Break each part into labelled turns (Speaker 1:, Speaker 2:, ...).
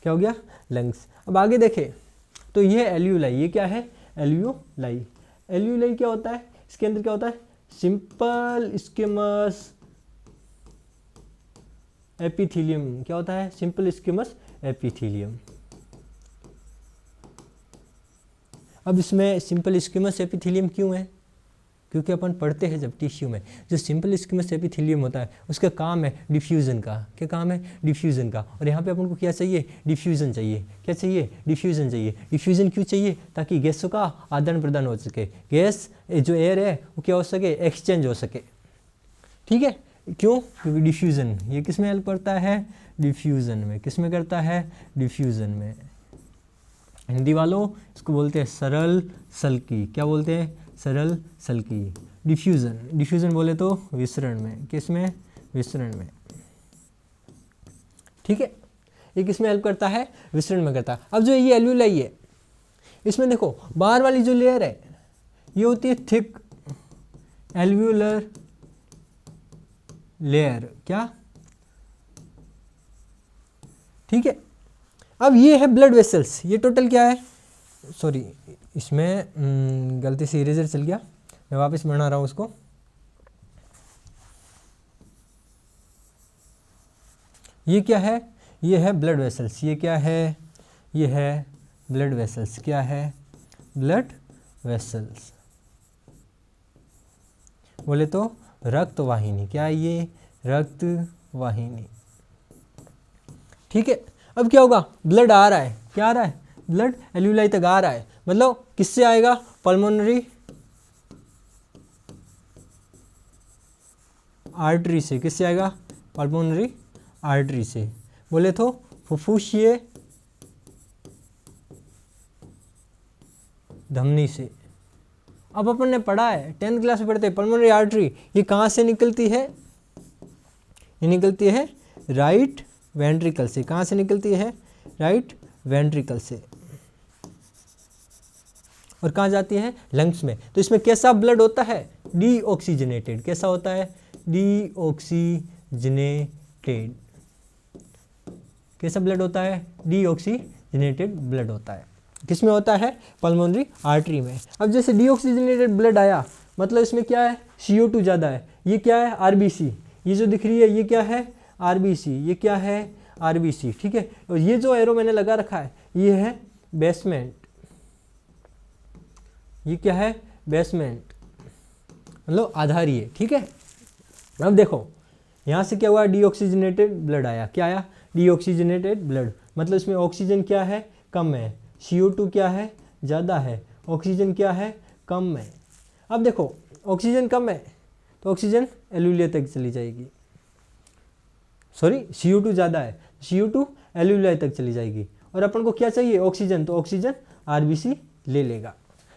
Speaker 1: क्या हो गया, लंग्स। अब आगे देखें तो ये एल्यूलाई, ये क्या है, एल्यूलाई। एल्यूलाई क्या होता है, इसके अंदर क्या होता है, सिंपल स्क्विमस एपिथेलियम। क्या होता है, सिंपल स्क्विमस एपिथेलियम। अब इसमें सिंपल स्क्विमस एपिथेलियम क्यों है, क्योंकि अपन पढ़ते हैं जब टिश्यू में जो सिंपल स्क्विमस एपिथेलियम होता है उसका काम है डिफ्यूज़न का। क्या काम है, डिफ्यूज़न का। और यहाँ पे अपन को क्या चाहिए, डिफ्यूज़न चाहिए। क्या चाहिए, डिफ्यूज़न चाहिए। डिफ्यूज़न क्यों चाहिए, ताकि गैसों का आदान प्रदान हो सके, गैस जो एयर है वो क्या हो सके, एक्सचेंज हो सके। ठीक है, क्यों, क्योंकि डिफ्यूज़न ये किस में हेल्प करता है, डिफ्यूज़न में। किस में करता है, डिफ्यूज़न में। हिंदी वालों इसको बोलते हैं सरल सल्की। क्या बोलते हैं, सरल सल्की। डिफ्यूज़न, डिफ्यूज़न बोले तो विसरण में। किस में, विसरण में। ठीक है, ये किस में हेल्प करता है, विसरण में करता है। अब जो ये एल्यूलाई है इसमें देखो बाहर वाली जो लेयर है ये होती है थिक एल्व्यूलर लेयर। क्या, ठीक है। अब ये है ब्लड वेसल्स। ये टोटल क्या है, सॉरी इसमें गलती से इरेजर चल गया, मैं वापस बना रहा हूँ उसको। ये क्या है, ये है ब्लड वेसल्स। ये क्या है, ये है ब्लड वेसल्स। क्या है, ब्लड वेसल्स बोले तो रक्त वाहिनी। क्या है ये, रक्त वाहिनी। ठीक है, अब क्या होगा, ब्लड आ रहा है, क्या आ रहा है, ब्लड एल्यूलाई तक आ रहा है। मतलब किससे आएगा, पल्मोनरी आर्टरी से। किससे आएगा, पल्मोनरी आर्टरी से। बोले तो फुफ्फुसीय धमनी से। अब अपन ने पढ़ा है 10th क्लास में पढ़ते हैं पल्मोनरी आर्टरी ये कहाँ से निकलती है, ये निकलती है राइट वेंट्रिकल से। कहाँ से निकलती है, राइट वेंट्रिकल से। और कहाँ जाती है, लंग्स में। तो इसमें कैसा ब्लड होता है, डीऑक्सीजनेटेड। कैसा होता है, डीऑक्सीजनेटेड। कैसा ब्लड होता है, डीऑक्सीजनेटेड ब्लड होता है। किसमें होता है, पल्मोनरी आर्टरी में। अब जैसे डीऑक्सीजनेटेड ब्लड आया मतलब इसमें क्या है, CO2 ज़्यादा है। ये क्या है, RBC। ये जो दिख रही है ये क्या है, RBC। ये क्या है, RBC। ठीक है, और ये जो एरो मैंने लगा रखा है ये है बेसमेंट। ये क्या है, बेसमेंट मतलब आधारीय। ठीक है, अब देखो यहाँ से क्या हुआ, डीऑक्सीजनेटेड ब्लड आया। क्या आया, डीऑक्सीजनेटेड ब्लड। मतलब इसमें ऑक्सीजन क्या है, कम है। CO2 क्या है, ज़्यादा है। ऑक्सीजन क्या है, कम है। अब देखो ऑक्सीजन कम है तो ऑक्सीजन एल्यूलाई तक चली जाएगी। सॉरी CO2 ज़्यादा है, CO2 एल्यूलाई तक चली जाएगी। और अपन को क्या चाहिए, ऑक्सीजन। तो ऑक्सीजन RBC ले लेगा।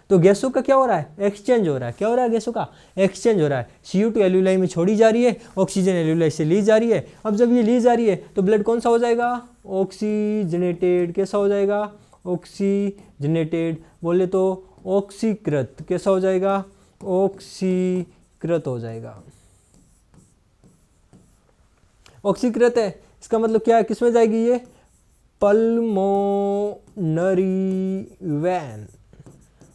Speaker 1: तो गैसों का क्या हो रहा है, एक्सचेंज हो रहा है। क्या हो रहा है, गैसों का एक्सचेंज हो रहा है। CO2 एल्यूलाई में छोड़ी जा रही है, ऑक्सीजन एल्यूलाई से ली जा रही है। अब जब ये ली जा रही है तो ब्लड कौन सा हो जाएगा, ऑक्सीजनेटेड। कैसा हो जाएगा, ऑक्सीजनेटेड। बोले तो ऑक्सीकृत। कैसा हो जाएगा, ऑक्सीकृत हो जाएगा। ऑक्सीकृत है इसका मतलब क्या है, किसमें जाएगी ये, पल्मोनरी वेन।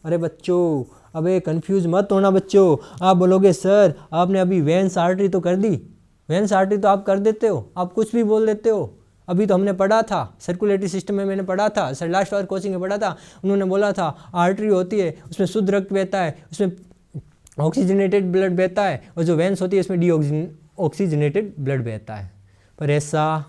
Speaker 1: अरे बच्चों अबे कंफ्यूज मत होना बच्चों। आप बोलोगे सर आपने अभी वेन्स आर्टरी तो कर दी। वेन्स आर्टरी तो आप कर देते हो, आप कुछ भी बोल देते हो। अभी तो हमने पढ़ा था सर्कुलेटरी सिस्टम में, मैंने पढ़ा था सर लास्ट बार कोचिंग में पढ़ा था। उन्होंने बोला था आर्टरी होती है उसमें शुद्ध रक्त बहता है, उसमें ऑक्सीजनेटेड ब्लड बहता है, और जो वेन्स होती है उसमें डीऑक्सीजनेटेड ब्लड बहता है। पर ऐसा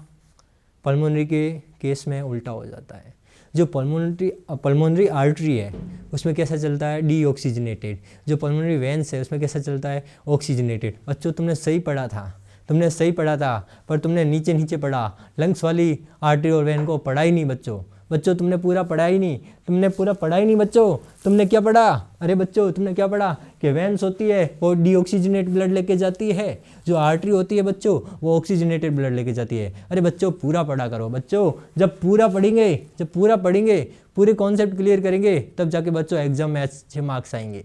Speaker 1: पल्मोनरी के केस में उल्टा हो जाता है। जो पल्मोनरी आर्टरी है उसमें कैसा चलता है, डीऑक्सीजनेटेड। जो पल्मोनरी वेन्स है उसमें कैसा चलता है, ऑक्सीजनेटेड। बच्चों तुमने सही पढ़ा था, तुमने सही पढ़ा था, पर तुमने नीचे नीचे पढ़ा। लंग्स वाली आर्टरी और वेन को पढ़ा ही नहीं बच्चों। बच्चों तुमने पूरा पढ़ा ही नहीं, तुमने पूरा पढ़ा ही नहीं बच्चों। तुमने क्या पढ़ा, अरे बच्चों तुमने क्या पढ़ा कि वेन्स होती है वो डीऑक्सीजनेट ब्लड लेके जाती है, जो आर्टरी होती है बच्चों वो ऑक्सीजनेटेड ब्लड लेके जाती है। अरे बच्चों पूरा पढ़ा करो बच्चों। जब पूरा पढ़ेंगे, पूरे कॉन्सेप्ट क्लियर करेंगे तब जाके बच्चों एग्जाम में अच्छे मार्क्स आएंगे।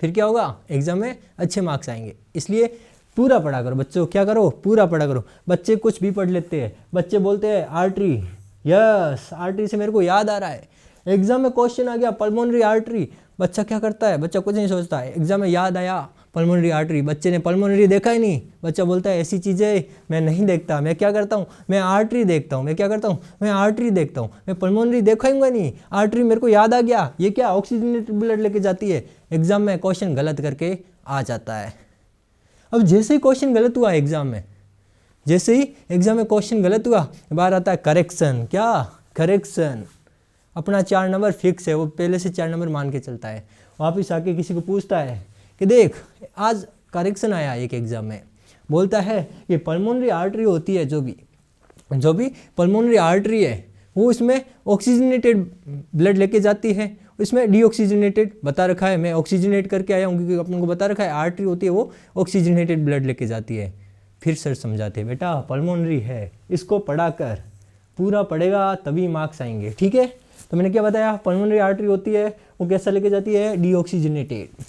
Speaker 1: फिर क्या होगा, एग्जाम में अच्छे मार्क्स आएंगे। इसलिए पूरा पढ़ा करो बच्चों। क्या करो, पूरा पढ़ा करो। बच्चे कुछ भी पढ़ लेते हैं, बच्चे बोलते हैं आर्टरी यस, आर्टरी से मेरे को याद आ रहा है, एग्जाम में क्वेश्चन आ गया पल्मोनरी आर्टरी, बच्चा क्या करता है, बच्चा कुछ नहीं सोचता है, एग्जाम में याद आया पल्मोनरी आर्टरी, बच्चे ने पल्मोनरी देखा ही नहीं, बच्चा बोलता है ऐसी चीज़ें मैं नहीं देखता, मैं क्या करता हूँ, मैं आर्टरी देखता हूँ, मैं क्या करता हूँ, मैं आर्टरी देखता हूँ, मैं पल्मोनरी देखूंगा नहीं, आर्टरी मेरे को याद आ गया, ये क्या ऑक्सीजनेटेड ब्लड लेके जाती है, एग्जाम में क्वेश्चन गलत करके आ जाता है। अब जैसे ही क्वेश्चन गलत हुआ एग्जाम में, जैसे ही एग्जाम में क्वेश्चन गलत हुआ, बाहर आता है करेक्शन, क्या करेक्शन, अपना 4 नंबर फिक्स है, वो पहले से 4 नंबर मान के चलता है, वापस आके किसी को पूछता है कि देख आज करेक्शन आया एक एग्जाम में, बोलता है ये पल्मोनरी आर्टरी होती है, जो भी पल्मोनरी आर्टरी है वो इसमें ऑक्सीजनेटेड ब्लड लेके जाती है, इसमें डीऑक्सीजनेटेड बता रखा है, मैं ऑक्सीजनेट करके आया हूँ क्योंकि अपने को बता रखा है आर्टरी होती है वो ऑक्सीजनेटेड ब्लड लेके जाती है। फिर सर समझाते हैं बेटा पल्मोनरी है, इसको पढ़ा कर, पूरा पढ़ेगा तभी मार्क्स आएंगे, ठीक है। तो मैंने क्या बताया, पल्मोनरी आर्टरी होती है वो कैसा लेके जाती है, डीऑक्सीजनेटेड,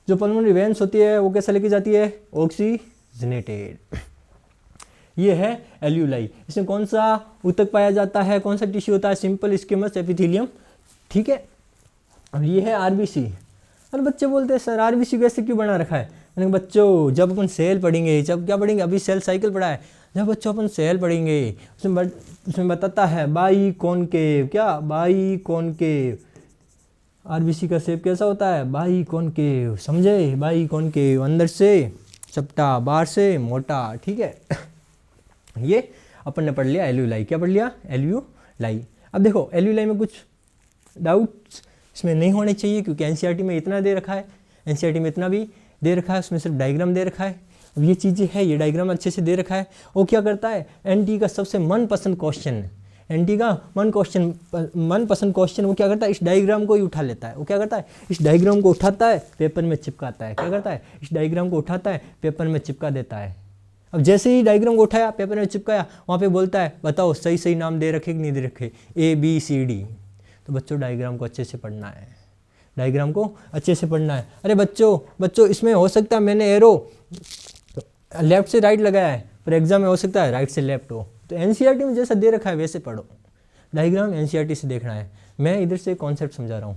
Speaker 1: जो पल्मोनरी वेन्स होती है वो कैसा लेके जाती है, ऑक्सीजनेटेड। ये है एल्यूलाई, इसमें कौन सा ऊतक पाया जाता है, कौन सा टिश्यू होता है, सिंपल स्क्विमस एपिथेलियम, ठीक है। और ये है आरबीसी। अरे बच्चे बोलते हैं सर आरबीसी कैसे क्यों बना रखा है, मैंने कहा बच्चों जब अपन सेल पढ़ेंगे, जब क्या पढ़ेंगे, अभी सेल साइकिल पढ़ा है, जब बच्चों अपन सेल पढ़ेंगे उसमें बताता है बाई कॉनकेव, क्या बाई कॉनकेव, आरबीसी का शेप कैसा होता है, बाई कॉनकेव, समझे, बाई कॉनकेव, अंदर से चपटा बाहर से मोटा, ठीक है। ये अपन ने पढ़ लिया एल्यूलाई, क्या पढ़ लिया, एल्यूलाई। अब देखो एल्यूलाई में कुछ डाउट्स इसमें नहीं होने चाहिए क्योंकि एनसीईआरटी में इतना दे रखा है, एनसीईआरटी में इतना भी दे रखा है, उसमें सिर्फ डायग्राम दे रखा है। अब ये चीज़ें है, ये डायग्राम अच्छे से दे रखा है। वो क्या करता है, एनटी का सबसे मनपसंद क्वेश्चन है, एनटी का मनपसंद क्वेश्चन वो क्या करता है, इस डायग्राम को ही उठा लेता है, वो क्या करता है, इस डायग्राम को उठाता है पेपर में चिपकाता है, क्या करता है, इस डायग्राम को उठाता है पेपर में चिपका देता है। अब जैसे ही डायग्राम को उठाया पेपर में चिपकाया, वहाँ पे बोलता है बताओ सही सही नाम दे रखे कि नहीं दे रखे, ABCD। तो बच्चों डायग्राम को अच्छे से पढ़ना है, डायग्राम को अच्छे से पढ़ना है। अरे बच्चों इसमें हो सकता है मैंने एरो लेफ्ट से राइट लगाया है, पर एग्जाम में हो सकता है राइट से लेफ्ट हो, तो एनसीईआरटी में जैसा दे रखा है वैसे पढ़ो, डायग्राम एनसीईआरटी से देखना है। मैं इधर से कॉन्सेप्ट समझा रहा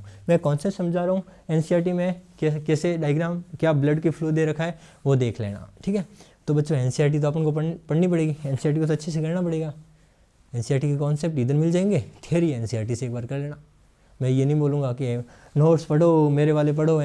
Speaker 1: हूँ, एनसीईआरटी में कैसे डायग्राम, क्या ब्लड के फ्लो दे रखा है वो देख लेना, ठीक है। तो बच्चों एनसीईआरटी तो अपन को पढ़नी पड़ेगी, एनसीईआरटी को तो अच्छे से करना पड़ेगा। एनसीईआरटी के कॉन्सेप्ट इधर मिल जाएंगे, थ्योरी एनसीईआरटी से एक बार कर लेना। मैं ये नहीं बोलूँगा कि नोट्स पढ़ो मेरे वाले पढ़ो,